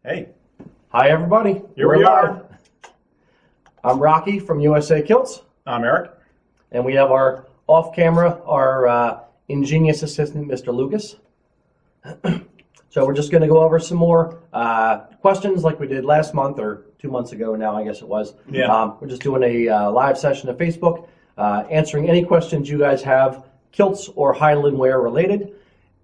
Hey. Hi, everybody. Here we are. I'm Rocky from USA Kilts. I'm Eric. And we have our off-camera, our ingenious assistant, Mr. Lucas. So we're just going to go over some more questions like we did last month, or 2 months ago now, I guess it was. Yeah. We're just doing a live session of Facebook, answering any questions you guys have, kilts or highland wear related.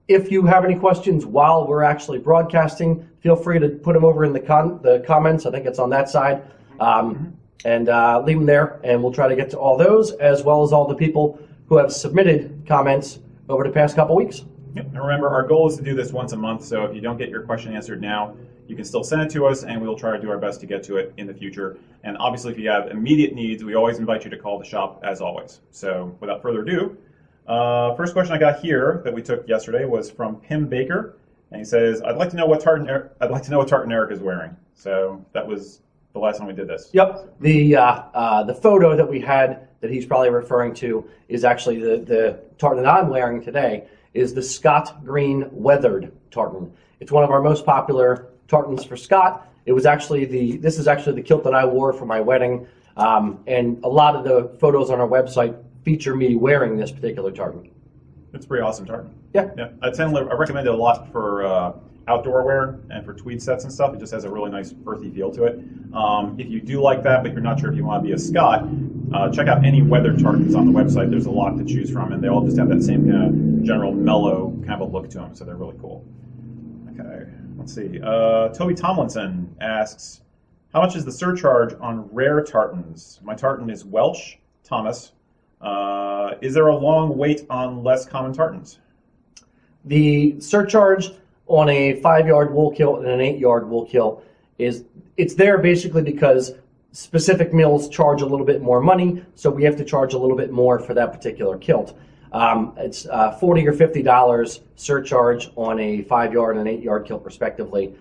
If you have any questions while we're actually broadcasting, feel free to put them over in the comments. I think it's on that side. And leave them there, and we'll try to get to all those, as well as all the people who have submitted comments over the past couple weeks. Yep. And remember, our goal is to do this once a month, so if you don't get your question answered now, you can still send it to us, and we'll try to do our best to get to it in the future. And obviously, if you have immediate needs, we always invite you to call the shop, as always. So without further ado, first question I got here that we took yesterday was from Pim Baker, and he says, "I'd like to know what tartan Eric is wearing." So that was the last time we did this. Yep. The photo that we had that he's probably referring to is actually the tartan that I'm wearing today is the Scott Green Weathered tartan. It's one of our most popular tartans for Scott. It was actually this is actually the kilt that I wore for my wedding, and a lot of the photos on our website feature me wearing this particular tartan. It's a pretty awesome tartan. Yeah. Yeah. I recommend it a lot for outdoor wear and for tweed sets and stuff. It just has a really nice earthy feel to it. If you do like that, but you're not sure if you want to be a Scot, check out any weathered tartans on the website. There's a lot to choose from, and they all just have that same kind of general mellow kind of a look to them, so they're really cool. Okay, let's see. Toby Tomlinson asks, how much is the surcharge on rare tartans? My tartan is Welsh, Thomas. Is there a long wait on less common tartans? The surcharge on a 5-yard wool kilt and an 8-yard wool kilt it's there basically because specific mills charge a little bit more money, so we have to charge a little bit more for that particular kilt. It's $40 or $50 surcharge on a 5-yard and 8-yard kilt respectively.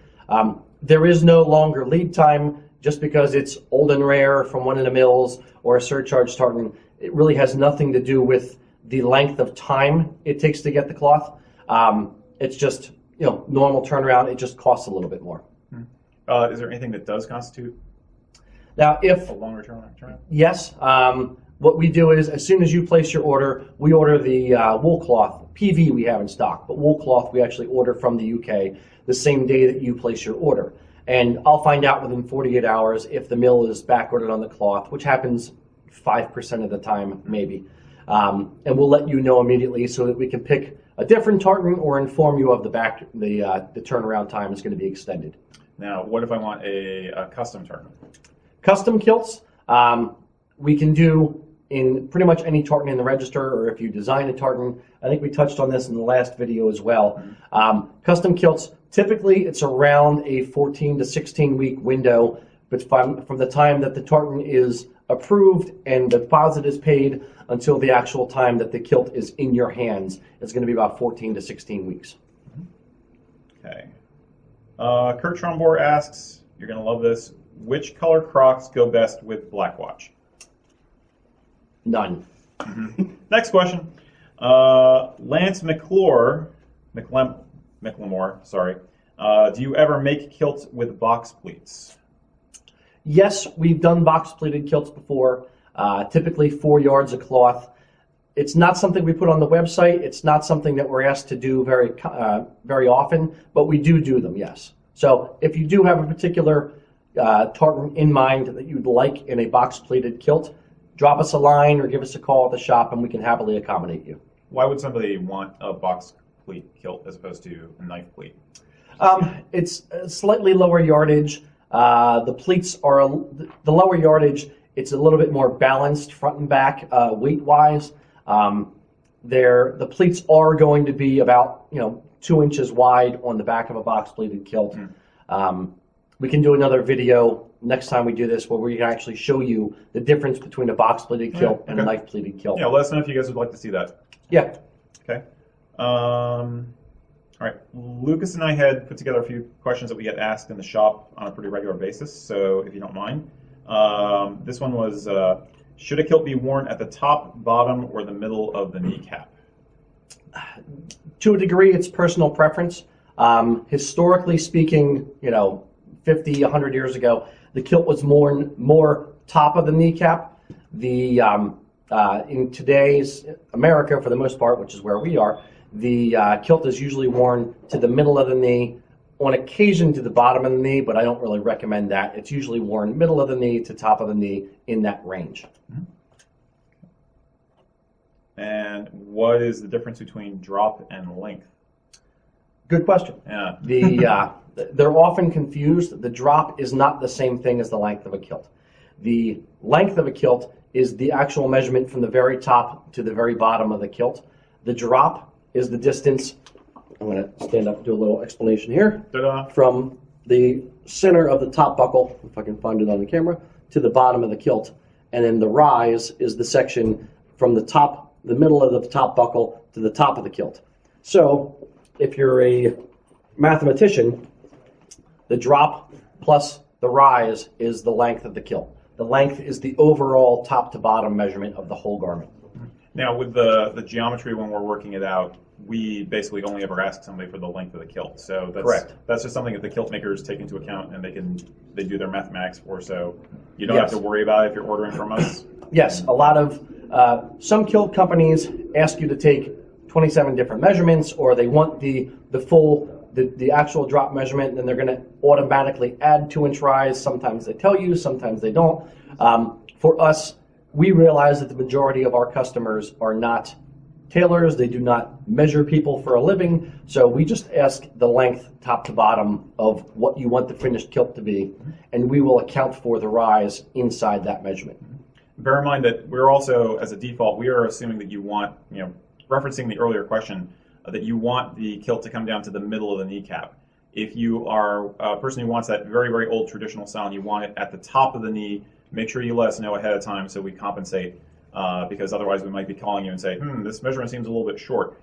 There is no longer lead time just because it's old and rare from one of the mills or a surcharge tartan. It really has nothing to do with the length of time it takes to get the cloth. It's just normal turnaround. It just costs a little bit more. Is there anything that does constitute now a longer turnaround? Yes. What we do is, as soon as you place your order, we order the wool cloth. PV we have in stock, but wool cloth we actually order from the UK the same day that you place your order. And I'll find out within 48 hours if the mill is back ordered on the cloth, which happens 5% of the time, maybe. And we'll let you know immediately so that we can pick a different tartan or inform you of the turnaround time is going to be extended. Now, what if I want a custom tartan? Custom kilts, we can do in pretty much any tartan in the register, or if you design a tartan. I think we touched on this in the last video as well. Custom kilts, typically it's around a 14 to 16 week window, but from the time that the tartan is approved and the deposit is paid until the actual time that the kilt is in your hands, it's going to be about 14 to 16 weeks. Okay. Kurt Trombor asks, you're going to love this, which color Crocs go best with Black Watch? None. Next question. Lance McLemore, sorry. Do you ever make kilts with box pleats? Yes, we've done box pleated kilts before, typically 4 yards of cloth. It's not something we put on the website. It's not something that we're asked to do very often, but we do them, yes. So if you do have a particular tartan in mind that you'd like in a box pleated kilt, drop us a line or give us a call at the shop and we can happily accommodate you. Why would somebody want a box pleat kilt as opposed to a knife pleat? It's slightly lower yardage. The pleats are the lower yardage. It's a little bit more balanced front and back weight-wise. The pleats are going to be about 2 inches wide on the back of a box pleated kilt. We can do another video next time we do this where we can actually show you the difference between a box pleated kilt and a knife pleated kilt. Yeah, let us know if you guys would like to see that. Yeah. Okay. All right. Lucas and I had put together a few questions that we get asked in the shop on a pretty regular basis, so if you don't mind. This one was, should a kilt be worn at the top, bottom, or the middle of the kneecap? To a degree, it's personal preference. Historically speaking, 50, 100 years ago, the kilt was more top of the kneecap. In today's America, for the most part, which is where we are, the kilt is usually worn to the middle of the knee, on occasion to the bottom of the knee, but I don't really recommend that. It's usually worn middle of the knee to top of the knee, in that range. And what is the difference between drop and length? Good question. Yeah. They're often confused. The drop is not the same thing as the length of a kilt. The length of a kilt is the actual measurement from the very top to the very bottom of the kilt. The drop is the distance. I'm going to stand up and do a little explanation here. Ta-da. From the center of the top buckle, if I can find it on the camera, to the bottom of the kilt. And then the rise is the section from the top, the middle of the top buckle to the top of the kilt. So if you're a mathematician, the drop plus the rise is the length of the kilt. The length is the overall top to bottom measurement of the whole garment. Now, with the geometry, when we're working it out, we basically only ever ask somebody for the length of the kilt. So that's Correct. That's just something that the kilt makers take into account, and they do their mathematics for. So you don't have to worry about it if you're ordering from us. Yes, a lot of some kilt companies ask you to take 27 different measurements, or they want the actual drop measurement, and they're going to automatically add 2-inch rise. Sometimes they tell you, sometimes they don't. For us, we realize that the majority of our customers are not tailors. They do not measure people for a living, so we just ask the length top to bottom of what you want the finished kilt to be, and we will account for the rise inside that measurement. Bear in mind that we're also, as a default, we are assuming that you want, referencing the earlier question, that you want the kilt to come down to the middle of the kneecap. If you are a person who wants that very, very old traditional style and you want it at the top of the knee, make sure you let us know ahead of time so we compensate, because otherwise we might be calling you and say, this measurement seems a little bit short.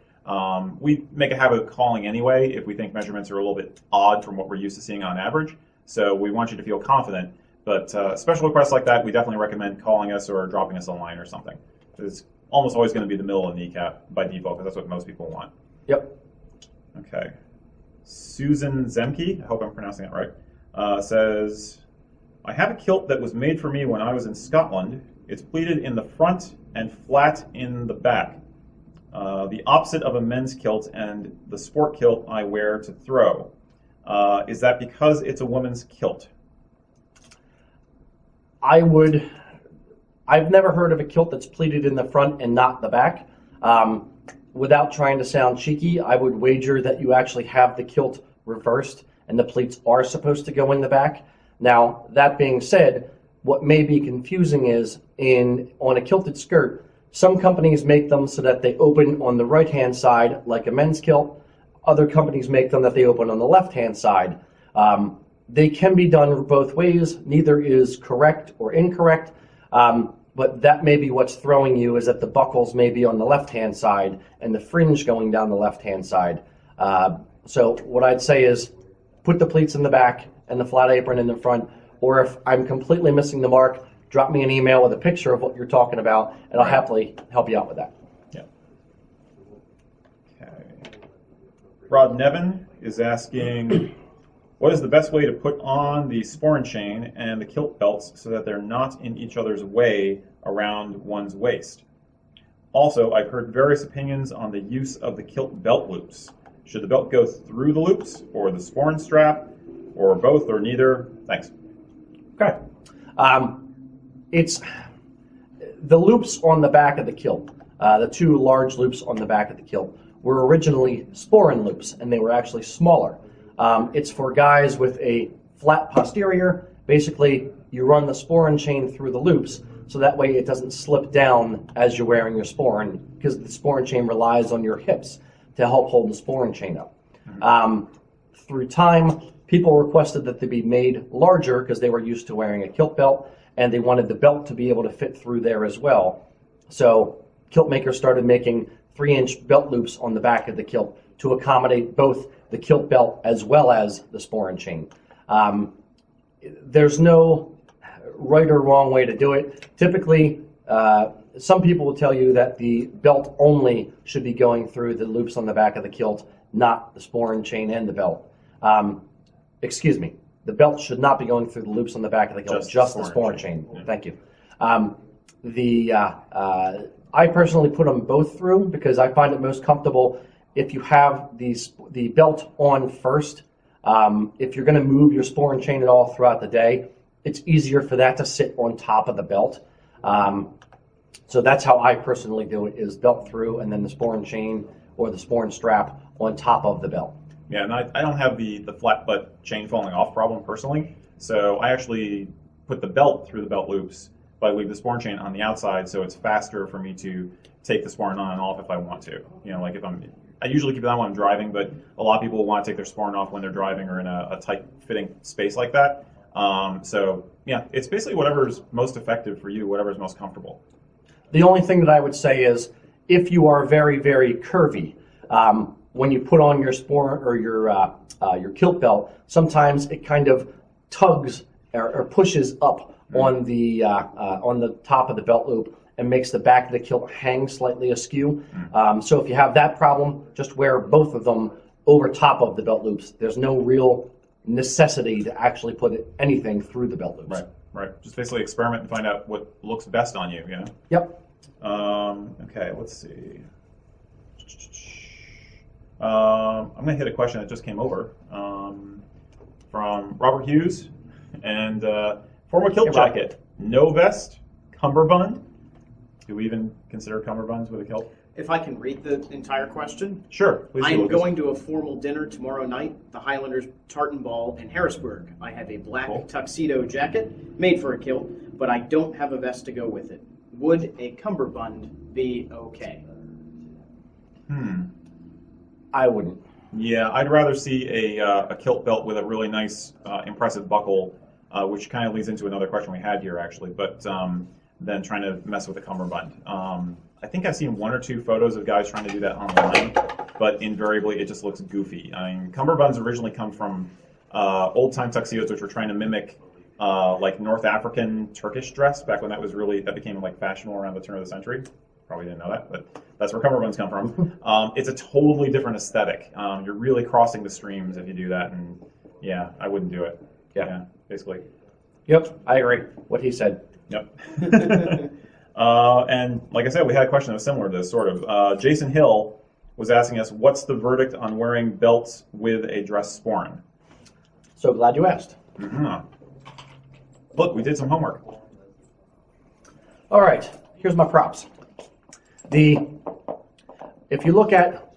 We make a habit of calling anyway if we think measurements are a little bit odd from what we're used to seeing on average. So we want you to feel confident. But special requests like that, we definitely recommend calling us or dropping us a line or something. It's almost always going to be the middle of the kneecap by default, because that's what most people want. Yep. Okay. Susan Zemke, I hope I'm pronouncing that right, says, I have a kilt that was made for me when I was in Scotland. It's pleated in the front and flat in the back. The opposite of a men's kilt and the sport kilt I wear to throw. Is that because it's a woman's kilt? I've never heard of a kilt that's pleated in the front and not the back. Without trying to sound cheeky, I would wager that you actually have the kilt reversed and the pleats are supposed to go in the back. Now, that being said, what may be confusing is on a kilted skirt, some companies make them so that they open on the right-hand side like a men's kilt. Other companies make them that they open on the left-hand side. They can be done both ways. Neither is correct or incorrect. But that may be what's throwing you, is that the buckles may be on the left-hand side and the fringe going down the left-hand side. So what I'd say is put the pleats in the back and the flat apron in the front, or if I'm completely missing the mark, drop me an email with a picture of what you're talking about, and I'll happily help you out with that. Yeah. Okay. Rod Nevin is asking, what is the best way to put on the sporran-chain and the kilt belts so that they're not in each other's way around one's waist? Also, I've heard various opinions on the use of the kilt belt loops. Should the belt go through the loops, or the sporran strap, or both, or neither? Thanks. Okay. It's the loops on the back of the kilt, the two large loops on the back of the kilt, were originally sporran loops, and they were actually smaller. It's for guys with a flat posterior. Basically, you run the sporran-chain through the loops, so that way it doesn't slip down as you're wearing your sporran, because the sporran-chain relies on your hips to help hold the sporran-chain up. Through time, people requested that they be made larger because they were used to wearing a kilt belt, and they wanted the belt to be able to fit through there as well. So kilt makers started making 3-inch belt loops on the back of the kilt to accommodate both the kilt belt as well as the sporran-chain. There's no right or wrong way to do it. Typically, some people will tell you that the belt only should be going through the loops on the back of the kilt, not the sporran-chain and the belt. Excuse me, the belt should not be going through the loops on the back of the kilt, just the sporran chain. Yeah. Thank you. I personally put them both through because I find it most comfortable if you have the belt on first. If you're going to move your sporran chain at all throughout the day, it's easier for that to sit on top of the belt. So that's how I personally do it, is belt through and then the sporran chain or the sporran strap on top of the belt. Yeah, and I don't have the flat butt chain falling off problem personally, so I actually put the belt through the belt loops, but I leave the sporran chain on the outside, so it's faster for me to take the sporran on and off if I want to. You know, like I usually keep it on when I'm driving, but a lot of people want to take their sporran off when they're driving or in a tight fitting space like that. So yeah, it's basically whatever's most effective for you, whatever's most comfortable. The only thing that I would say is if you are very, very curvy, when you put on your sporran or your kilt belt, sometimes it kind of tugs or pushes up on the top of the belt loop and makes the back of the kilt hang slightly askew. So if you have that problem, just wear both of them over top of the belt loops. There's no real necessity to actually put anything through the belt loops. Right. Just basically experiment and find out what looks best on you, you know? Yep. Okay, let's see. I'm going to hit a question that just came over from Robert Hughes. And formal kilt jacket, no vest, cummerbund. Do we even consider cummerbunds with a kilt? If I can read the entire question. Sure. Please I am going to a formal dinner tomorrow night, the Highlanders Tartan Ball in Harrisburg. I have a black tuxedo jacket made for a kilt, but I don't have a vest to go with it. Would a cummerbund be okay? I wouldn't. Yeah, I'd rather see a kilt belt with a really nice, impressive buckle, which kind of leads into another question we had here, actually, but than trying to mess with a cummerbund. I think I've seen one or two photos of guys trying to do that online, but invariably it just looks goofy. I mean, cummerbunds originally come from old-time tuxedos, which were trying to mimic like North African Turkish dress back when that became like fashionable around the turn of the century. Probably didn't know that, but that's where cummerbunds come from. It's a totally different aesthetic. You're really crossing the streams if you do that, and yeah, I wouldn't do it. Yeah, basically. Yep, I agree. What he said. Yep. And like I said, we had a question that was similar to this, sort of. Jason Hill was asking us, what's the verdict on wearing belts with a dress sporran? So glad you asked. Look, we did some homework. All right, here's my props. If you look at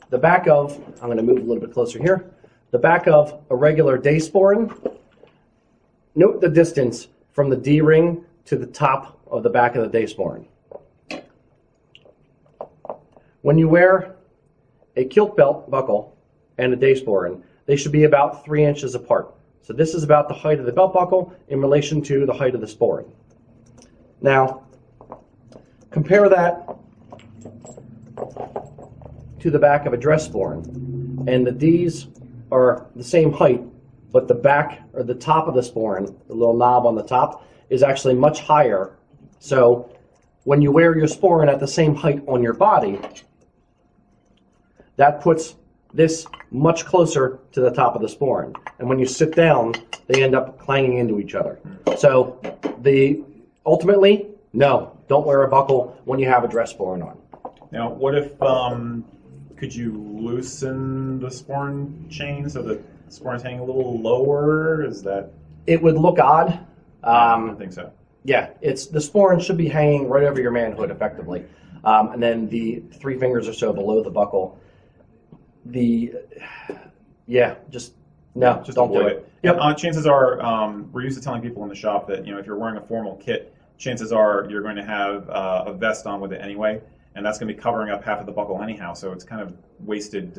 the back of, I'm going to move a little bit closer here, the back of a regular day sporran, note the distance from the D-ring to the top of the back of the day sporran. When you wear a kilt belt buckle and a day sporran, they should be about 3 inches apart. So this is about the height of the belt buckle in relation to the height of the sporran. Now, compare that to the back of a dress sporran, and the D's are the same height, but the back or the top of the sporran, the little knob on the top, is actually much higher. So when you wear your sporran at the same height on your body, that puts this much closer to the top of the sporran. And when you sit down, they end up clanging into each other. So ultimately, no, don't wear a buckle when you have a dress sporran on. Now, what if, could you loosen the sporran chain so the sporran's hanging a little lower? Is that? It would look odd. I don't think so. Yeah, the sporran should be hanging right over your manhood, effectively, and then the 3 fingers or so below the buckle. Just don't do it. Yep. Chances are, we're used to telling people in the shop that if you're wearing a formal kit, chances are you're going to have a vest on with it anyway, and that's going to be covering up half of the buckle anyhow. So it's kind of wasted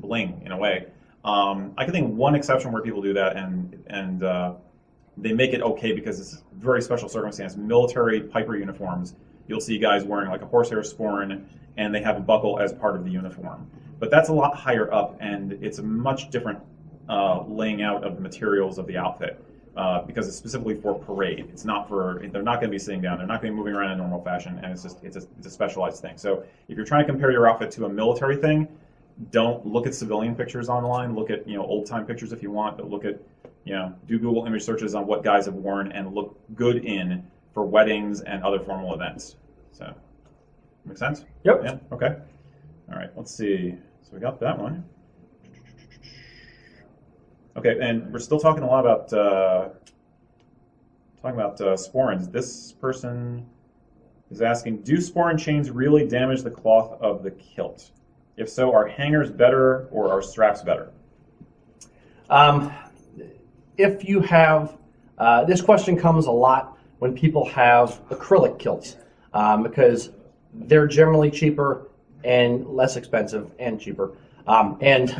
bling in a way. I can think of one exception where people do that, and they make it okay because it's a very special circumstance. Military Piper uniforms, you'll see guys wearing like a horsehair sporran, and they have a buckle as part of the uniform. But that's a lot higher up, and it's a much different laying out of the materials of the outfit because it's specifically for parade. It's not for, they're not going to be sitting down, they're not going to be moving around in normal fashion, and it's a specialized thing. So if you're trying to compare your outfit to a military thing, don't look at civilian pictures online. Look at old time pictures if you want, but look at do Google image searches on what guys have worn and look good in for weddings and other formal events. So, make sense? Yep. Yeah. Okay. All right. Let's see. So we got that one. Okay, and we're still talking a lot about sporrans. This person is asking, do sporran chains really damage the cloth of the kilt? If so, are hangers better or are straps better? If you have, this question comes a lot when people have acrylic kilts, because they're generally cheaper and less expensive and cheaper. And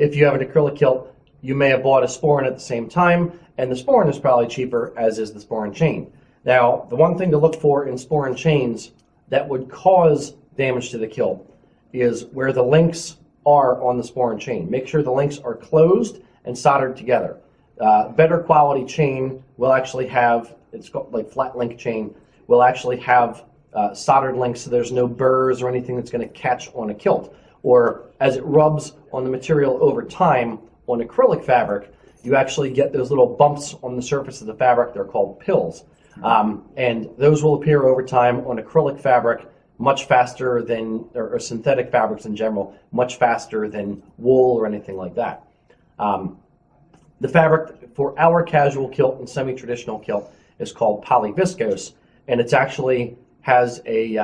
if you have an acrylic kilt, you may have bought a sporran at the same time, and the sporran is probably cheaper, as is the sporran chain. Now, the one thing to look for in sporran chains that would cause damage to the kilt is where the links are on the sporran chain. Make sure the links are closed and soldered together. Better quality chain will actually have, it's called like flat link chain, will actually have soldered links so there's no burrs or anything that's going to catch on a kilt. Or as it rubs on the material over time on acrylic fabric, you actually get those little bumps on the surface of the fabric. They're called pills. And those will appear over time on acrylic fabric much faster than, or synthetic fabrics in general, much faster than wool or anything like that. The fabric for our casual kilt and semi-traditional kilt is called polyviscose, and it's actually has a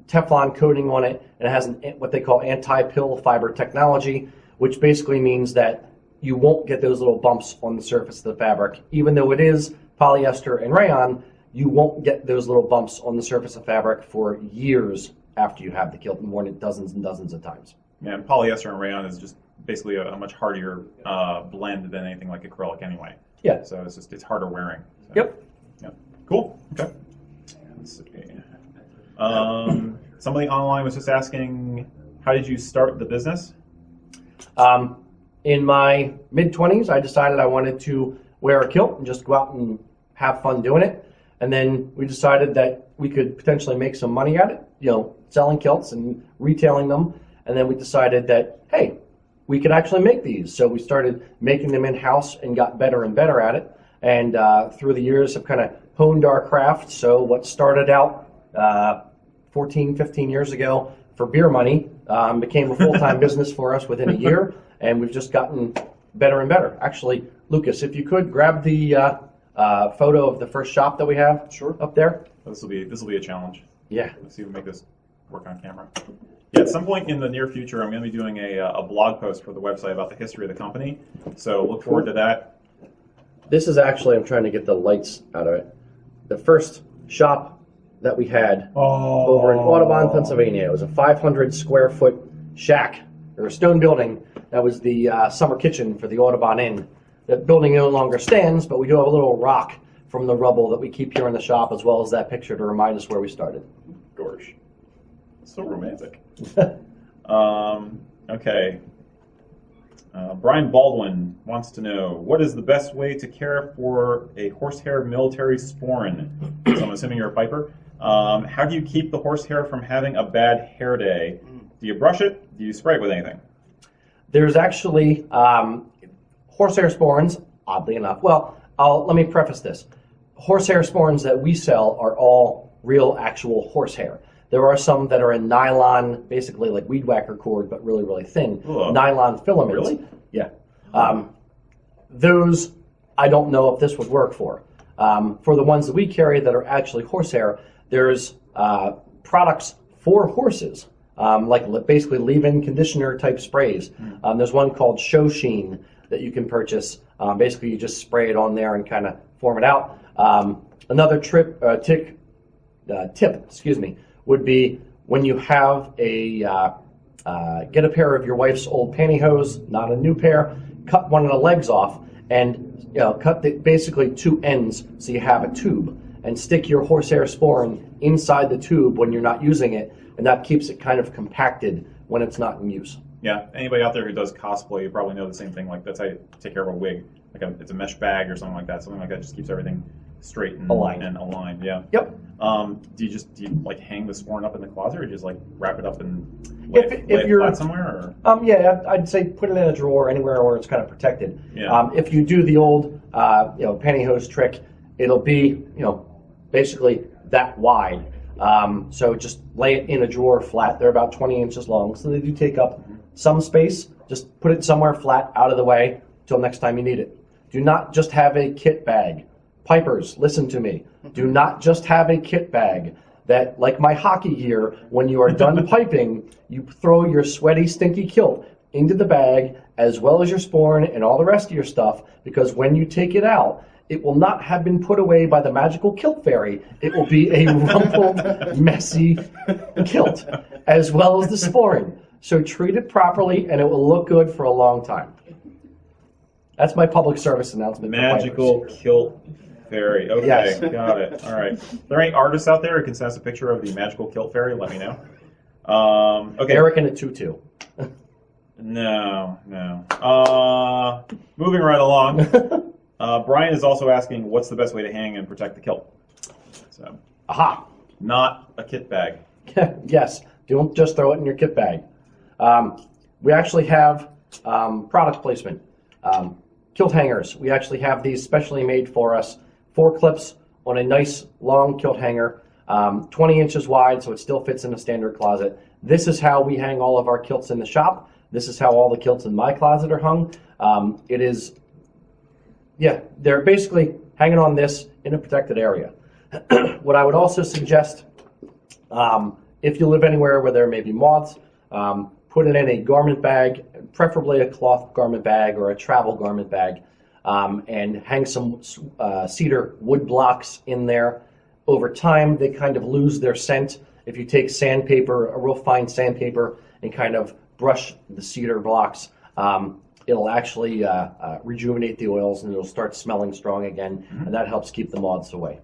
Teflon coating on it, and it has what they call anti-pill fiber technology, which basically means that you won't get those little bumps on the surface of the fabric. Even though it is polyester and rayon, you won't get those little bumps on the surface of fabric for years after you have the kilt and worn it dozens and dozens of times. Yeah, and polyester and rayon is just basically a much hardier blend than anything like acrylic anyway. Yeah. So it's harder wearing. So, Yep. Yep. Cool. Okay. Let's see. Somebody online was just asking, how did you start the business? In my mid-20s, I decided I wanted to wear a kilt and just go out and have fun doing it. And then we decided that we could potentially make some money at it, selling kilts and retailing them. And then we decided that, hey, we could actually make these. So we started making them in-house and got better and better at it. And through the years have kind of honed our craft. So what started out 14, 15 years ago for beer money became a full-time business for us within a year. And we've just gotten better and better. Actually, Lucas, if you could grab the photo of the first shop that we have up there. This will be a challenge. Yeah. Let's see if we can make this work on camera. Yeah, at some point in the near future, I'm going to be doing a blog post for the website about the history of the company. So look forward to that. This is actually, I'm trying to get the lights out of it, the first shop that we had over in Audubon, Pennsylvania. It was a 500 square foot shack, or a stone building that was the summer kitchen for the Audubon Inn. That building no longer stands, but we do have a little rock from the rubble that we keep here in the shop, as well as that picture to remind us where we started. Gorsh. So romantic. Okay. Brian Baldwin wants to know, what is the best way to care for a horsehair military sporran? So I'm assuming you're a piper. How do you keep the horsehair from having a bad hair day? Do you brush it? Do you spray it with anything? There's actually horsehair sporrans, oddly enough. Well, let me preface this. Horsehair sporrans that we sell are all real, actual horsehair. There are some that are in nylon, basically like weed whacker cord, but really, really thin. Ugh. Nylon filaments. Really? Yeah. Those, I don't know if this would work for. For the ones that we carry that are actually horsehair, there's products for horses, like basically leave-in conditioner type sprays. There's one called Show Sheen that you can purchase. Basically, you just spray it on there and kind of form it out. Another tip, would be when you have get a pair of your wife's old pantyhose, not a new pair, cut one of the legs off, and cut basically two ends so you have a tube, and stick your horsehair sporran inside the tube when you're not using it, and that keeps it kind of compacted when it's not in use. Yeah, anybody out there who does cosplay, you probably know the same thing. Like that's how you take care of a wig. Like it's a mesh bag or something like that. Something like that just keeps everything straight and Aligned. and aligned. Yeah. Yep. Do you like hang the sporran up in the closet, or just like wrap it up and lay If it you're flat somewhere? Or? Yeah, I'd say put it in a drawer anywhere where it's kind of protected. Yeah. If you do the old pantyhose trick, it'll be basically that wide. So just lay it in a drawer flat. They're about 20 inches long, so they do take up some space. Just put it somewhere flat, out of the way, till next time you need it. Do not just have a kit bag. Pipers, listen to me. Do not just have a kit bag that, like my hockey gear, when you are done piping, you throw your sweaty, stinky kilt into the bag, as well as your sporran and all the rest of your stuff, because when you take it out, it will not have been put away by the magical kilt fairy. It will be a rumpled, messy kilt, as well as the sporran. So treat it properly, and it will look good for a long time. That's my public service announcement. Magical kilt fairy. Okay, Yes. Got it. All right. Are there any artists out there who can send us a picture of the magical kilt fairy? Let me know. Okay. Eric in a tutu. No. Moving right along. Brian is also asking, what's the best way to hang and protect the kilt? So, Aha. not a kit bag. Yes. Don't just throw it in your kit bag. We actually have product placement. Kilt hangers. We actually have these specially made for us. 4 clips on a nice long kilt hanger, 20 inches wide, so it still fits in a standard closet. This is how we hang all of our kilts in the shop. This is how all the kilts in my closet are hung. They're basically hanging on this in a protected area. What I would also suggest, if you live anywhere where there may be moths, put it in a garment bag, preferably a cloth garment bag or a travel garment bag, and hang some cedar wood blocks in there. Over time, they kind of lose their scent. If you take sandpaper, a real fine sandpaper, and kind of brush the cedar blocks, it'll actually rejuvenate the oils, and it'll start smelling strong again, and that helps keep the moths away.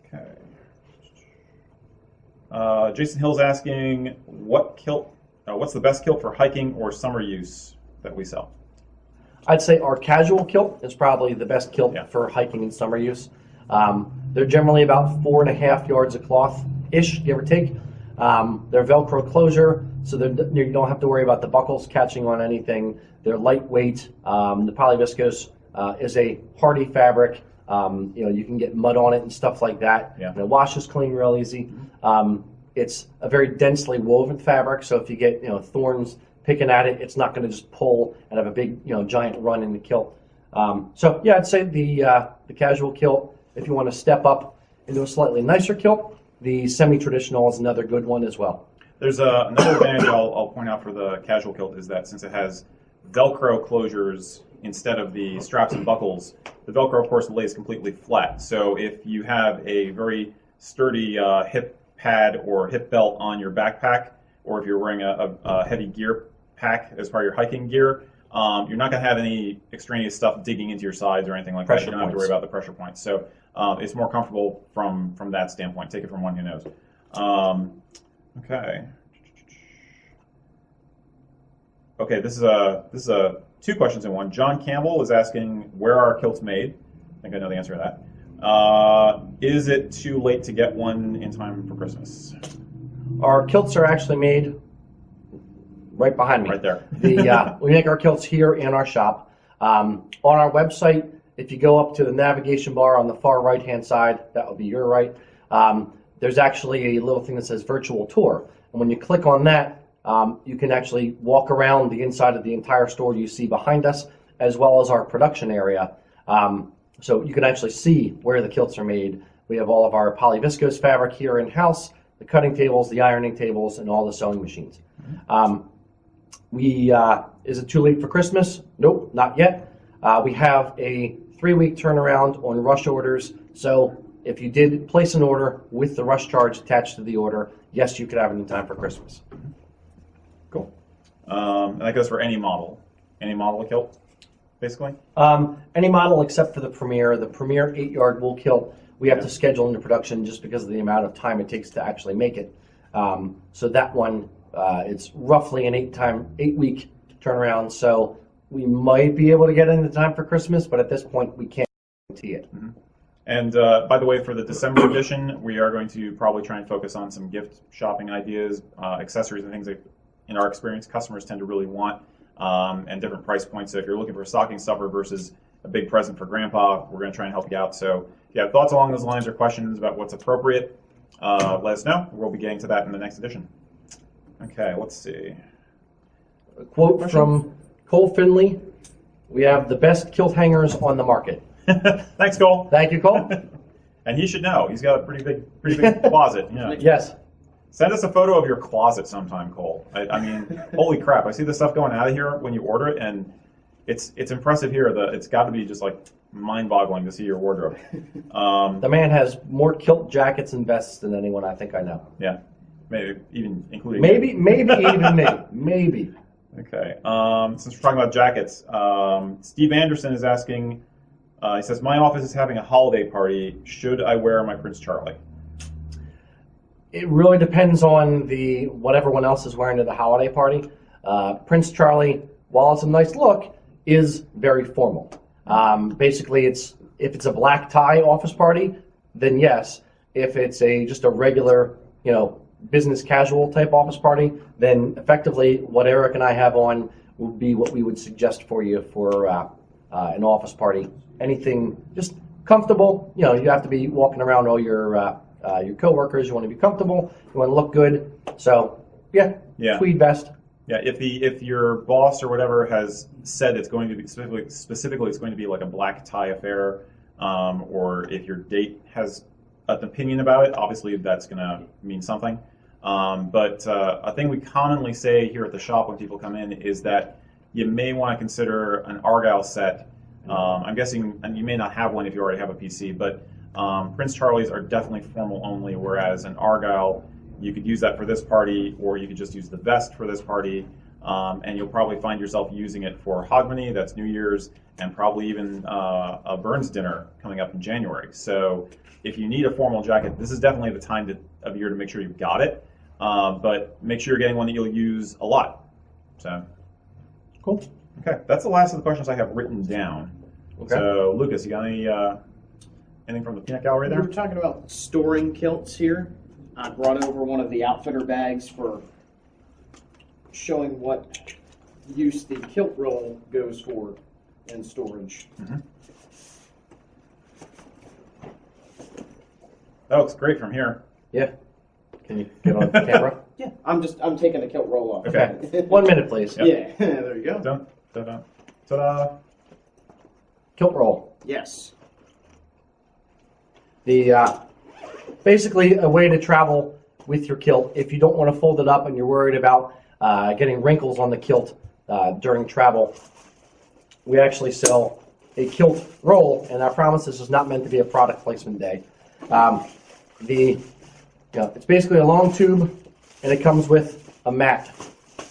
Okay. Jason Hill's asking, what's the best kilt for hiking or summer use that we sell? I'd say our casual kilt is probably the best kilt for hiking and summer use. They're generally about 4.5 yards of cloth-ish, give or take. They're Velcro closure, so you don't have to worry about the buckles catching on anything. They're lightweight. The polyviscose is a hardy fabric. You can get mud on it and stuff like that. Yeah. And it washes clean real easy. It's a very densely woven fabric, so if you get thorns picking at it, it's not going to just pull and have a big giant run in the kilt. I'd say the casual kilt. If you want to step up into a slightly nicer kilt, the semi-traditional is another good one as well. There's another advantage I'll point out for the casual kilt is that since it has Velcro closures instead of the straps and buckles, the Velcro, of course, lays completely flat. So if you have a very sturdy hip pad or hip belt on your backpack, or if you're wearing a heavy gear pack as part of your hiking gear, you're not going to have any extraneous stuff digging into your sides or anything like that. You don't have to worry about the pressure points. So it's more comfortable from that standpoint. Take it from one who knows. Okay. Okay, this is a 2 questions in one. John Campbell is asking, where are kilts made? I think I know the answer to that. Is it too late to get one in time for Christmas? Our kilts are actually made right behind me. Right there. We make our kilts here in our shop. On our website, if you go up to the navigation bar on the far right-hand side, that would be your right, there's actually a little thing that says virtual tour. And when you click on that, you can actually walk around the inside of the entire store you see behind us, as well as our production area. So you can actually see where the kilts are made. We have all of our polyviscose fabric here in-house, the cutting tables, the ironing tables, and all the sewing machines. Is it too late for Christmas? Nope, not yet. We have a 3-week turnaround on rush orders. So if you did place an order with the rush charge attached to the order, yes, you could have it in time for Christmas. Cool. And that goes for any model of kilt, basically? Any model except for the Premier. The Premier 8-yard wool kilt, we have to schedule into production just because of the amount of time it takes to actually make it. So that one, it's roughly an 8-week turnaround. So we might be able to get it in time for Christmas, but at this point we can't guarantee it. And by the way, for the December edition, we are going to probably try and focus on some gift shopping ideas, accessories, and things that, in our experience, customers tend to really want, and different price points. So if you're looking for a stocking stuffer versus a big present for Grandpa, we're going to try and help you out. So if you have thoughts along those lines or questions about what's appropriate, let us know. We'll be getting to that in the next edition. Okay, let's see. A quote from Cole Finley: "We have the best kilt hangers on the market." Thanks, Cole. Thank you, Cole. And he should know. He's got a pretty big closet. Yeah. Yes. Send us a photo of your closet sometime, Cole. I mean, holy crap! I see this stuff going out of here when you order it, and it's impressive here. It's got to be just like mind-boggling to see your wardrobe. The man has more kilt jackets and vests than anyone I think I know. Yeah, maybe even including maybe even me. Maybe. Okay. Since we're talking about jackets, Steve Anderson is asking. He says, "My office is having a holiday party. Should I wear my Prince Charlie?" It really depends on what everyone else is wearing to the holiday party. Prince Charlie, while it's a nice look, is very formal. Basically, if it's a black tie office party, then yes. If it's just a regular, business casual type office party, then effectively what Eric and I have on would be what we would suggest for you for an office party. Anything just comfortable. You have to be walking around all your coworkers. You want to be comfortable. You want to look good. So yeah. Tweed vest. Yeah, if your boss or whatever has said it's going to be specifically it's going to be like a black tie affair, or if your date has an opinion about it, obviously that's going to mean something. But a thing we commonly say here at the shop when people come in is that you may want to consider an Argyle set. I'm guessing, and you may not have one if you already have a PC, but Prince Charlies are definitely formal only, whereas an Argyle, you could use that for this party, or you could just use the vest for this party, and you'll probably find yourself using it for Hogmanay, that's New Year's, and probably even a Burns dinner coming up in January. So if you need a formal jacket, this is definitely the time of year to make sure you've got it, but make sure you're getting one that you'll use a lot. So, cool. Okay, that's the last of the questions I have written down. Okay. So, Lucas, you got anything from the peanut gallery there? We were talking about storing kilts here. I brought over one of the outfitter bags for showing what use the kilt roll goes for in storage. Mm-hmm. That looks great from here. Yeah. Can you get on camera? Yeah. I'm taking the kilt roll off. Okay. 1 minute, please. Yep. Yeah. There you go. Dun, dun, dun. Ta-da. Kilt roll. Yes. Basically a way to travel with your kilt if you don't want to fold it up and you're worried about getting wrinkles on the kilt during travel. We actually sell a kilt roll, and I promise this is not meant to be a product placement day. It's basically a long tube, and it comes with a mat.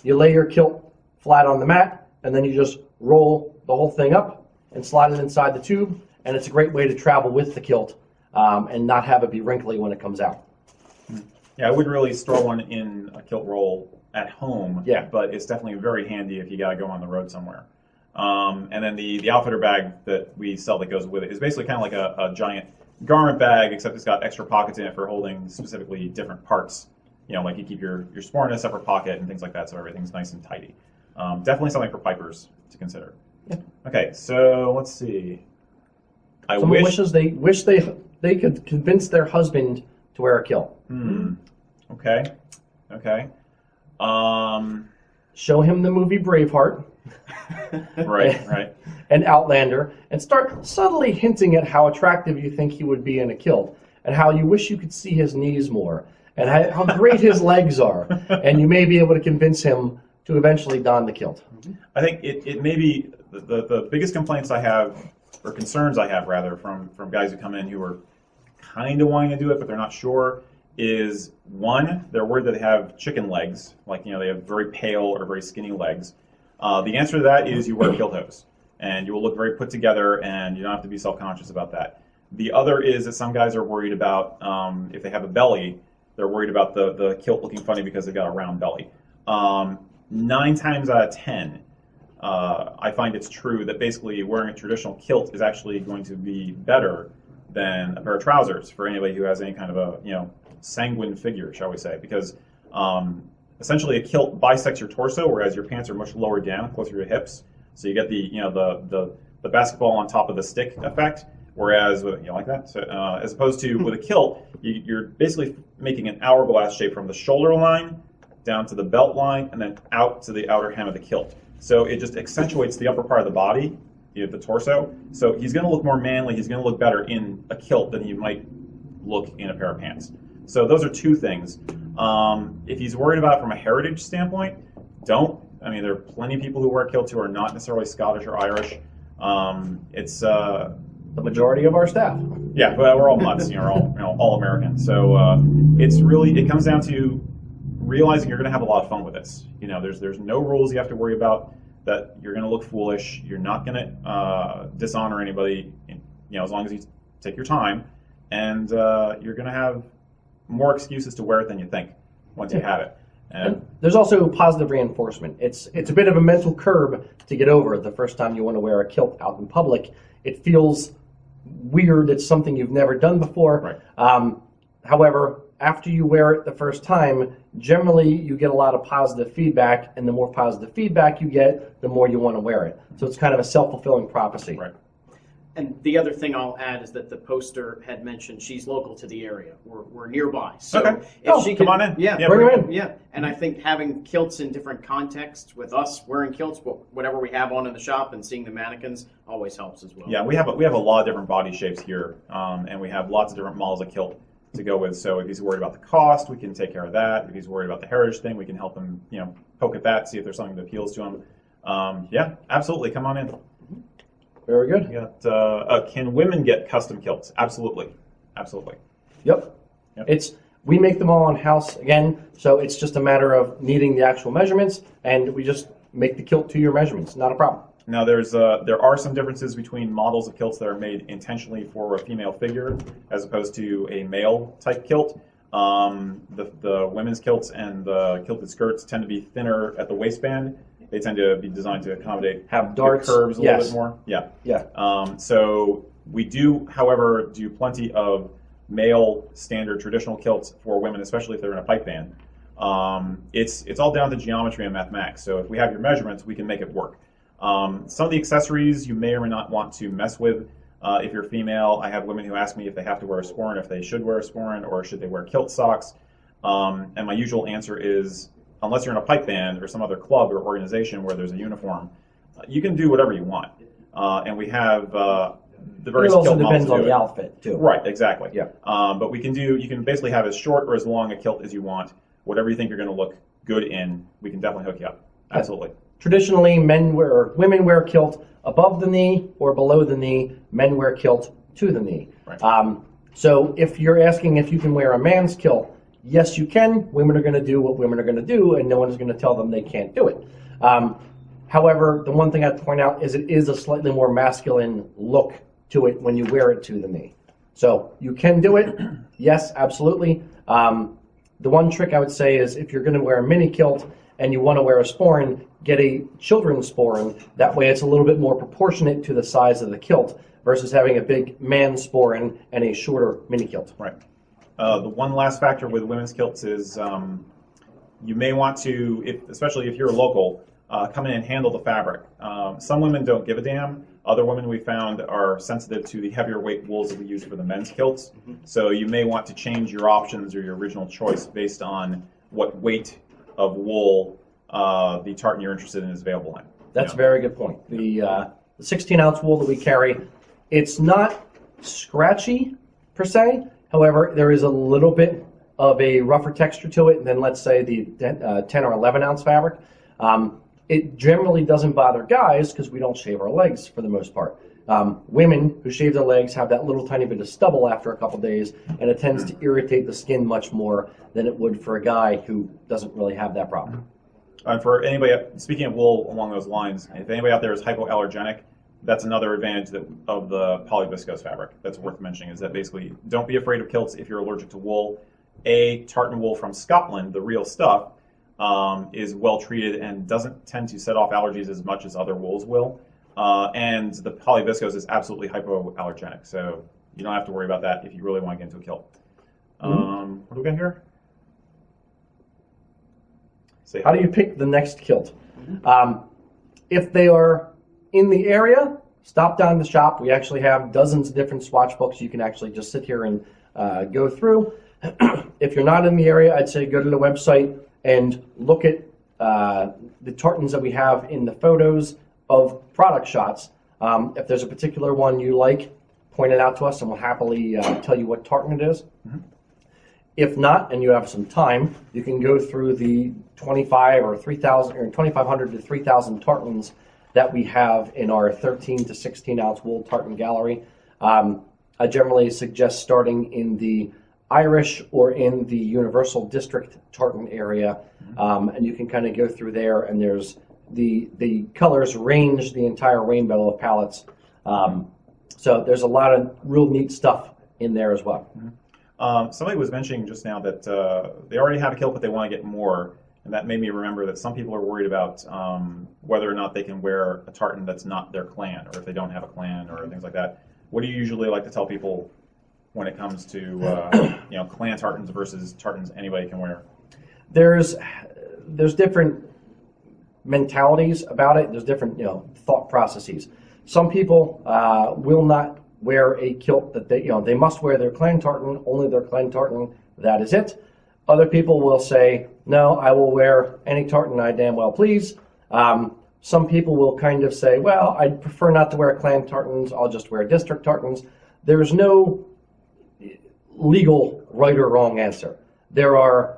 You lay your kilt flat on the mat, and then you just roll the whole thing up and slide it inside the tube, and it's a great way to travel with the kilt and not have it be wrinkly when it comes out. Yeah, I wouldn't really store one in a kilt roll at home, but it's definitely very handy if you got to go on the road somewhere. And then the outfitter bag that we sell that goes with it is basically kind of like a giant garment bag, except it's got extra pockets in it for holding specifically different parts. Like you keep your sporran in a separate pocket and things like that, so everything's nice and tidy. Definitely something for pipers to consider. Yeah. Okay, so let's see. Someone wishes they could convince their husband to wear a kilt. Okay. Show him the movie Braveheart. Right. And Outlander, and start subtly hinting at how attractive you think he would be in a kilt, and how you wish you could see his knees more, and how great his legs are, and you may be able to convince him to eventually don the kilt. I think it may be the biggest complaints I have, or concerns I have rather, from guys who come in who are kind of wanting to do it but they're not sure, is one, they're worried that they have chicken legs, like they have very pale or very skinny legs. The answer to that is you wear kilt hose, and you will look very put together, and you don't have to be self-conscious about that. The other is that some guys are worried about, if they have a belly, they're worried about the kilt looking funny because they've got a round belly. 9 times out of 10, I find it's true that basically wearing a traditional kilt is actually going to be better than a pair of trousers for anybody who has any kind of a sanguine figure, shall we say, because essentially a kilt bisects your torso, whereas your pants are much lower down, closer to your hips. So you get the basketball on top of the stick effect. Whereas like that, so, as opposed to with a kilt, you're basically making an hourglass shape from the shoulder line down to the belt line and then out to the outer hem of the kilt. So it just accentuates the upper part of the body, the torso. So he's going to look more manly. He's going to look better in a kilt than he might look in a pair of pants. So those are two things. If he's worried about it from a heritage standpoint, don't. I mean, there are plenty of people who wear kilts who are not necessarily Scottish or Irish. It's the majority of our staff. Yeah, but we're all mutts, we're all American. So it comes down to realizing you're going to have a lot of fun with this. There's no rules you have to worry about, that you're going to look foolish. You're not going to dishonor anybody, as long as you take your time, and you're going to have more excuses to wear it than you think once you have it. And there's also positive reinforcement. It's a bit of a mental curb to get over the first time you want to wear a kilt out in public. It feels weird. It's something you've never done before. Right. However, after you wear it the first time, generally you get a lot of positive feedback, and the more positive feedback you get, the more you want to wear it. So it's kind of a self-fulfilling prophecy. Right. And the other thing I'll add is that the poster had mentioned she's local to the area. We're nearby. So okay. If she come on in. Yeah, bring her in. Yeah, and I think having kilts in different contexts with us wearing kilts, whatever we have on in the shop, and seeing the mannequins always helps as well. Yeah, we have a lot of different body shapes here, and we have lots of different models of kilt to go with. So if he's worried about the cost, we can take care of that. If he's worried about the heritage thing, we can help him, poke at that, see if there's something that appeals to him. Yeah, absolutely. Come on in. Very good. You got, can women get custom kilts? Absolutely. Absolutely. Yep. We make them all in house again, so it's just a matter of needing the actual measurements, and we just make the kilt to your measurements. Not a problem. Now, there are some differences between models of kilts that are made intentionally for a female figure as opposed to a male type kilt. The women's kilts and the kilted skirts tend to be thinner at the waistband. They tend to be designed to accommodate have darts, curves a little bit more. Yeah. Yeah. So we do, however, do plenty of male standard traditional kilts for women, especially if they're in a pipe band. It's all down to geometry and mathematics. So if we have your measurements, we can make it work. Some of the accessories you may or may not want to mess with. If you're female, I have women who ask me if they have to wear a sporran, if they should wear a sporran, or should they wear kilt socks. And my usual answer is, unless you're in a pipe band or some other club or organization where there's a uniform, you can do whatever you want. And we have the various kilt models. It also depends on the outfit, too. Right, exactly. Yeah. But you can basically have as short or as long a kilt as you want. Whatever you think you're going to look good in, we can definitely hook you up. Absolutely. Traditionally, women wear kilt above the knee or below the knee. Men wear kilt to the knee. Right. So if you're asking if you can wear a man's kilt, yes, you can. Women are going to do what women are going to do, and no one is going to tell them they can't do it. However, the one thing I'd point out is it is a slightly more masculine look to it when you wear it to the knee. So you can do it. Yes, absolutely. The one trick I would say is if you're going to wear a mini kilt and you want to wear a sporran, get a children's sporran. That way it's a little bit more proportionate to the size of the kilt versus having a big man sporran and a shorter mini kilt. Right. The one last factor with women's kilts is you may want to, especially if you're a local, come in and handle the fabric. Some women don't give a damn. Other women we found are sensitive to the heavier weight wools that we use for the men's kilts. Mm-hmm. So you may want to change your options or your original choice based on what weight of wool the tartan you're interested in is available in. That's a very good point. The 16-ounce wool that we carry, it's not scratchy per se. However, there is a little bit of a rougher texture to it than, let's say, the 10 or 11-ounce fabric. It generally doesn't bother guys because we don't shave our legs for the most part. Women who shave their legs have that little tiny bit of stubble after a couple days, and it tends to irritate the skin much more than it would for a guy who doesn't really have that problem. And for anybody, speaking of wool along those lines, if anybody out there is hypoallergenic, that's another advantage of the polyviscose fabric that's worth mentioning, is that basically don't be afraid of kilts if you're allergic to wool. Tartan wool from Scotland, the real stuff, is well treated and doesn't tend to set off allergies as much as other wools will. And the polyviscose is absolutely hypoallergenic. So you don't have to worry about that if you really want to get into a kilt. What do we got here? How do you pick the next kilt? If they are in the area, stop down the shop. We actually have dozens of different swatch books you can actually just sit here and go through. If you're not in the area, I'd say go to the website and look at the tartans that we have in the photos of product shots. If there's a particular one you like, point it out to us and we'll happily tell you what tartan it is. If not, and you have some time, you can go through the 25 or 3,000 or 2,500 to 3,000 tartans that we have in our 13 to 16 ounce wool tartan gallery. I generally suggest starting in the Irish or in the Universal District tartan area, and you can kind of go through there. And there's the colors range the entire rainbow of palettes. So there's a lot of real neat stuff in there as well. Somebody was mentioning just now that they already have a kilt, but they want to get more. And that made me remember that some people are worried about whether or not they can wear a tartan that's not their clan, or if they don't have a clan, or things like that. What do you usually like to tell people when it comes to clan tartans versus tartans anybody can wear? There's different mentalities about it. There's different thought processes. Some people will not wear a kilt that they must wear their clan tartan, only their clan tartan, that is it. Other people will say, no, I will wear any tartan I damn well please. Some people will kind of say, well, I'd prefer not to wear clan tartans, I'll just wear district tartans. There's no legal right or wrong answer. There are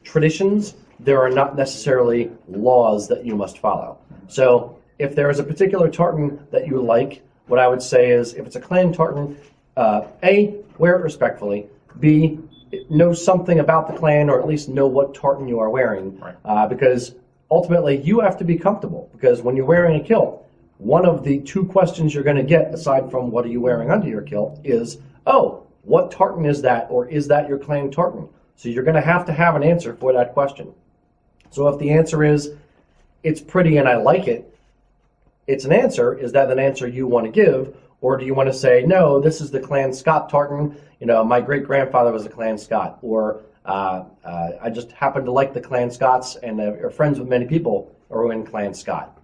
traditions, there are not necessarily laws that you must follow. So if there is a particular tartan that you like, what I would say is, if it's a clan tartan, A, wear it respectfully. B, know something about the clan, or at least know what tartan you are wearing. Right. Because ultimately, you have to be comfortable. Because when you're wearing a kilt, one of the two questions you're going to get, aside from what are you wearing under your kilt, is, oh, what tartan is that, or is that your clan tartan? So you're going to have an answer for that question. So if the answer is, it's pretty and I like it, it's an answer. Is that an answer you want to give? Or do you want to say, no, this is the Clan Scott tartan. My great-grandfather was a Clan Scott. Or I just happen to like the Clan Scots and are friends with many people who are in Clan Scott.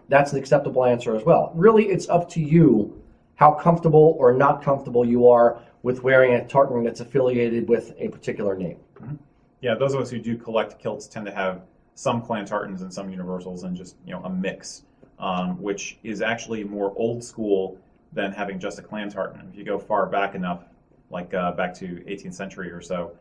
That's an acceptable answer as well. Really, it's up to you how comfortable or not comfortable you are with wearing a tartan that's affiliated with a particular name. Yeah, those of us who do collect kilts tend to have some clan tartans and some universals, and just a mix. Which is actually more old school than having just a clan tartan. If you go far back enough, like back to 18th century or so,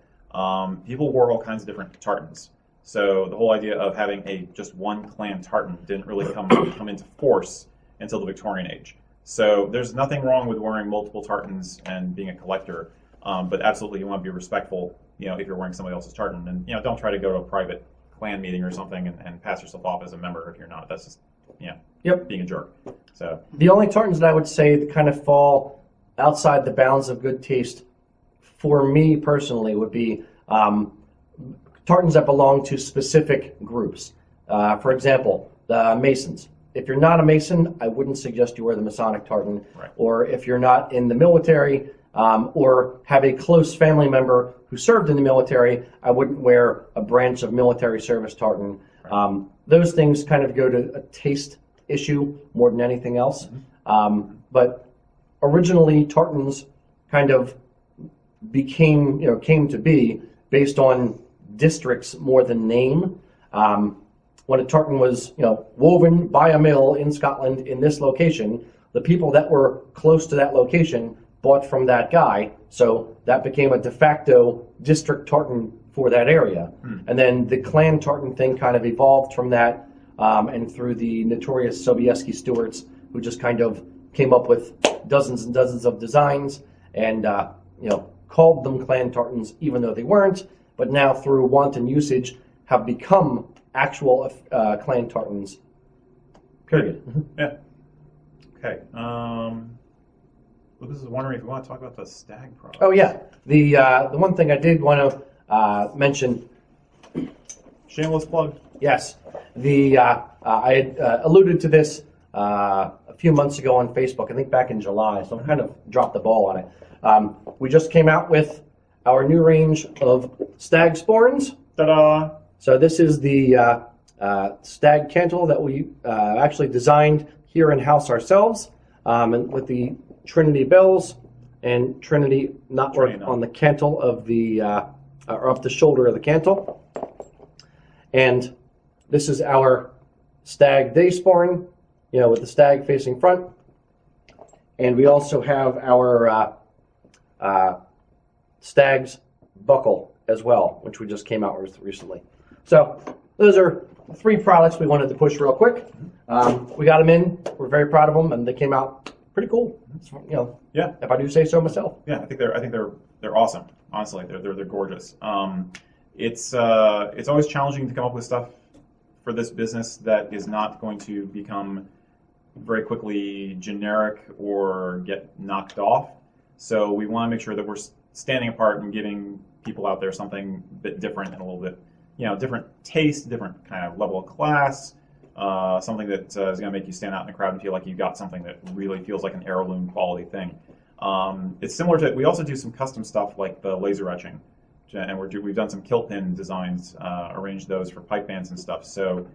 people wore all kinds of different tartans. So the whole idea of having just one clan tartan didn't really come into force until the Victorian age. So there's nothing wrong with wearing multiple tartans and being a collector, but absolutely you want to be respectful, if you're wearing somebody else's tartan, and don't try to go to a private clan meeting or something and pass yourself off as a member if you're not. That's just being a jerk. So the only tartans that I would say that kind of fall outside the bounds of good taste for me personally would be tartans that belong to specific groups. For example, the Masons. If you're not a Mason, I wouldn't suggest you wear the Masonic tartan. Right. Or if you're not in the military or have a close family member who served in the military, I wouldn't wear a branch of military service tartan. Right. Those things kind of go to a taste issue more than anything else. But originally, tartans kind of came to be based on districts more than name. When a tartan was, woven by a mill in Scotland in this location, the people that were close to that location bought from that guy, so that became a de facto district tartan for that area. And then the clan tartan thing kind of evolved from that, and through the notorious Sobieski Stewarts, who just kind of came up with dozens and dozens of designs and called them clan tartans even though they weren't, but now through wanton usage have become actual clan tartans. Period. Yeah. Okay. Lucas is wondering if you want to talk about the stag products. Oh yeah, the one thing I did want to mention. Shameless plug. Yes, I had alluded to this a few months ago on Facebook, I think back in July, so I kind of dropped the ball on it. We just came out with our new range of stag sporrans. Ta-da! So this is the stag cantle that we actually designed here in-house ourselves, and with the Trinity bells and Trinity knotwork on the cantle of the, or up the shoulder of the cantle. And this is our stag day sporran, with the stag facing front. And we also have our stag's buckle as well, which we just came out with recently. So those are 3 products we wanted to push real quick. We got them in. We're very proud of them, and they came out pretty cool. Yeah. If I do say so myself. Yeah, I think they're awesome. Honestly, they're gorgeous. It's always challenging to come up with stuff for this business that is not going to become very quickly generic or get knocked off. So we want to make sure that we're standing apart and giving people out there something a bit different and a little bit, different taste, different kind of level of class, something that is going to make you stand out in the crowd and feel like you got something that really feels like an heirloom quality thing. It's similar to, we also do some custom stuff like the laser etching, and we've done some kilt pin designs, arranged those for pipe bands and stuff. So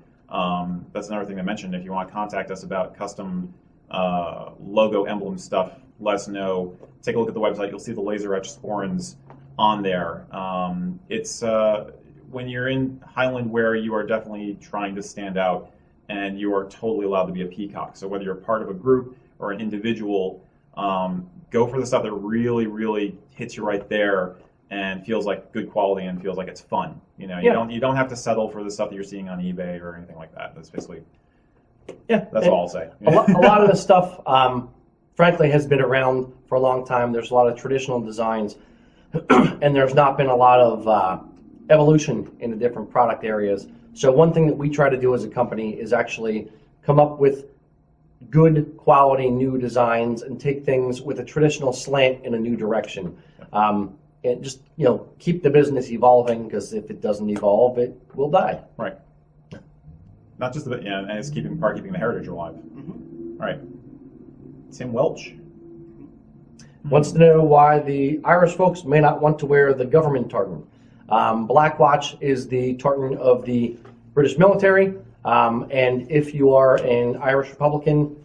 that's another thing I mentioned. If you want to contact us about custom logo emblem stuff, let us know. Take a look at the website. You'll see the laser etch sporrans on there. It's when you're in Highland wear, you are definitely trying to stand out, and you are totally allowed to be a peacock. So whether you're part of a group or an individual, go for the stuff that really, really hits you right there and feels like good quality and feels like it's fun. You don't have to settle for the stuff that you're seeing on eBay or anything like that. That's basically, that's all I'll say. A lot of the stuff, frankly, has been around for a long time. There's a lot of traditional designs, and there's not been a lot of evolution in the different product areas. So one thing that we try to do as a company is actually come up with good quality new designs and take things with a traditional slant in a new direction. And just, keep the business evolving, because if it doesn't evolve, it will die. Right. Not just and it's keeping the heritage alive. Mm-hmm. All right. Tim Welch wants to know why the Irish folks may not want to wear the government tartan. Black Watch is the tartan of the British military, and if you are an Irish Republican,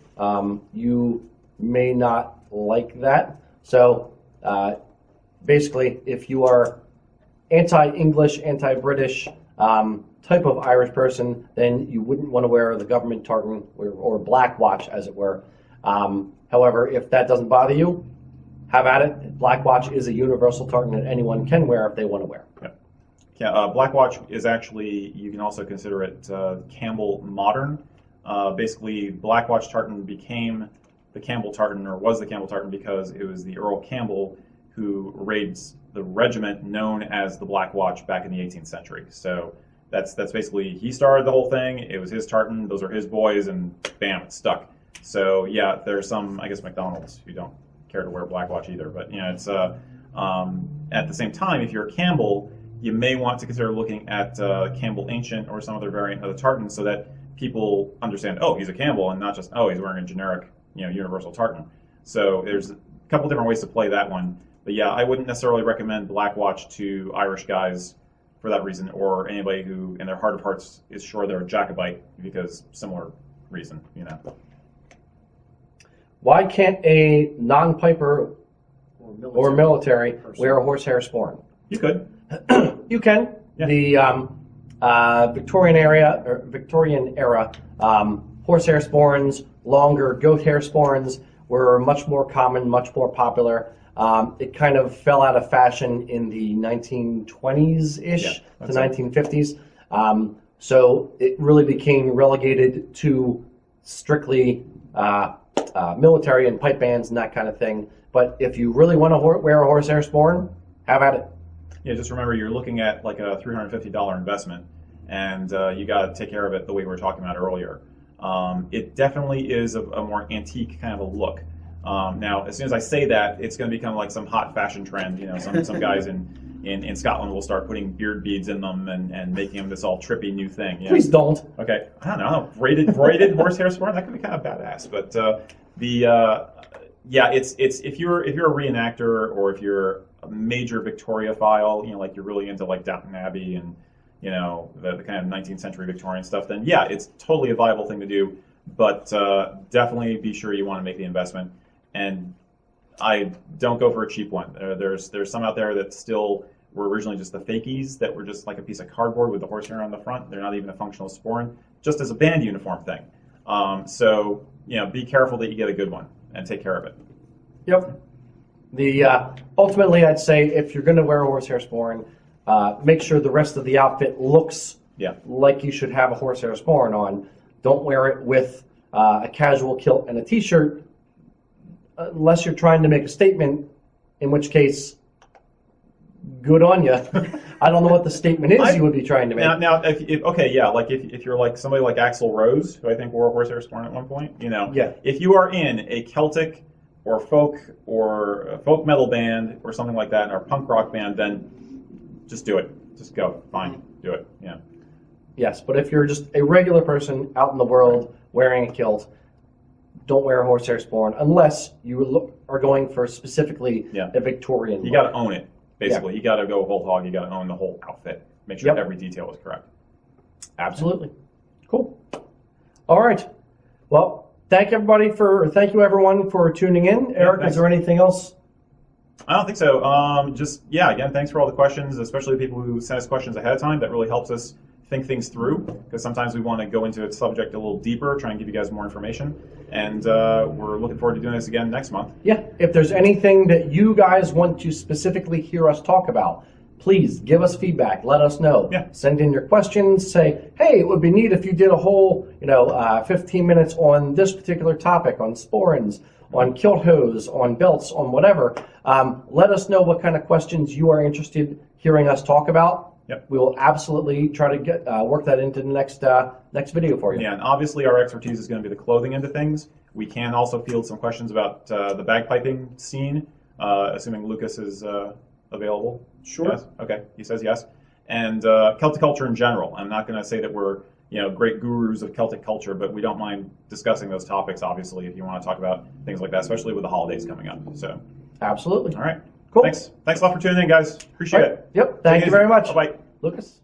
you may not like that. So basically, if you are anti-English, anti-British type of Irish person, then you wouldn't want to wear the government tartan or Black Watch, as it were. However, if that doesn't bother you, have at it. Black Watch is a universal tartan that anyone can wear if they want to wear. Yeah, Black Watch is actually, you can also consider it Campbell modern. Basically, Black Watch tartan became the Campbell tartan, or was the Campbell tartan, because it was the Earl Campbell who raised the regiment known as the Black Watch back in the 18th century. So that's basically, he started the whole thing. It was his tartan. Those are his boys, and bam, it stuck. So yeah, there's some, I guess, McDonald's who don't care to wear Black Watch either. But it's at the same time, if you're a Campbell, you may want to consider looking at Campbell Ancient or some other variant of the tartan, so that people understand, oh, he's a Campbell, and not just, oh, he's wearing a generic, universal tartan. So there's a couple different ways to play that one. But yeah, I wouldn't necessarily recommend Black Watch to Irish guys for that reason, or anybody who, in their heart of hearts, is sure they're a Jacobite, because similar reason, Why can't a non-piper or military wear a horsehair sporran? You could. You can. Yeah. The Victorian era horsehair sporrans, longer goat hair sporrans were much more common, much more popular. It kind of fell out of fashion in the 1920s-ish to 1950s. So it really became relegated to strictly military and pipe bands and that kind of thing. But if you really want to wear a horsehair sporran, have at it. Yeah, just remember you're looking at like a $350 investment, and you got to take care of it the way we were talking about earlier. It definitely is a more antique kind of a look. Now, as soon as I say that, it's going to become like some hot fashion trend. Some guys in in Scotland will start putting beard beads in them and making them this all trippy new thing. Yeah. Please don't. Okay, I don't know. Braided horsehair sporran, that could be kind of badass. But yeah, it's if you're a reenactor or if you're a major Victoriophile, like you're really into like Downton Abbey and the kind of 19th century Victorian stuff, then yeah, it's totally a viable thing to do. But definitely be sure you want to make the investment, and I don't go for a cheap one. There's some out there that still were originally just the fakies that were just like a piece of cardboard with the horsehair on the front. They're not even a functional sporran, just as a band uniform thing. So be careful that you get a good one and take care of it. Yep. Ultimately, I'd say if you're going to wear a horsehair sporran, make sure the rest of the outfit looks like you should have a horsehair sporran on. Don't wear it with a casual kilt and a t-shirt unless you're trying to make a statement, in which case, good on you. I don't know what the statement is you would be trying to make. Now, if you're like somebody like Axl Rose, who I think wore a horsehair sporran at one point, if you are in a Celtic or folk metal band or something like that, or a punk rock band, then just do it. Just go. Fine. Do it. Yeah. Yes, but if you're just a regular person out in the world wearing a kilt, don't wear a horsehair sporran unless you are going for specifically a Victorian look. You got to own it, basically. You got to go whole hog. You got to own the whole outfit. Make sure every detail is correct. Absolutely. Cool. All right. Well, thank you everyone for tuning in. Eric, is there anything else? I don't think so. Again, thanks for all the questions, especially the people who sent us questions ahead of time. That really helps us think things through, because sometimes we want to go into a subject a little deeper, try and give you guys more information. And we're looking forward to doing this again next month. Yeah, if there's anything that you guys want to specifically hear us talk about, please give us feedback. Let us know. Yeah. Send in your questions. Say, hey, it would be neat if you did a whole 15 minutes on this particular topic, on sporrans, on kilt hose, on belts, on whatever. Let us know what kind of questions you are interested hearing us talk about. Yep. We will absolutely try to get work that into the next video for you. Yeah, and obviously our expertise is going to be the clothing end of things. We can also field some questions about the bagpiping scene, assuming Lucas is available. Sure. Yes? Okay, he says yes. And Celtic culture in general. I'm not going to say that we're great gurus of Celtic culture, but we don't mind discussing those topics, obviously, if you want to talk about things like that, especially with the holidays coming up. So absolutely. All right. Cool. Thanks a lot for tuning in, guys. Appreciate it. Yep. Thank you very much. Bye-bye. Lucas?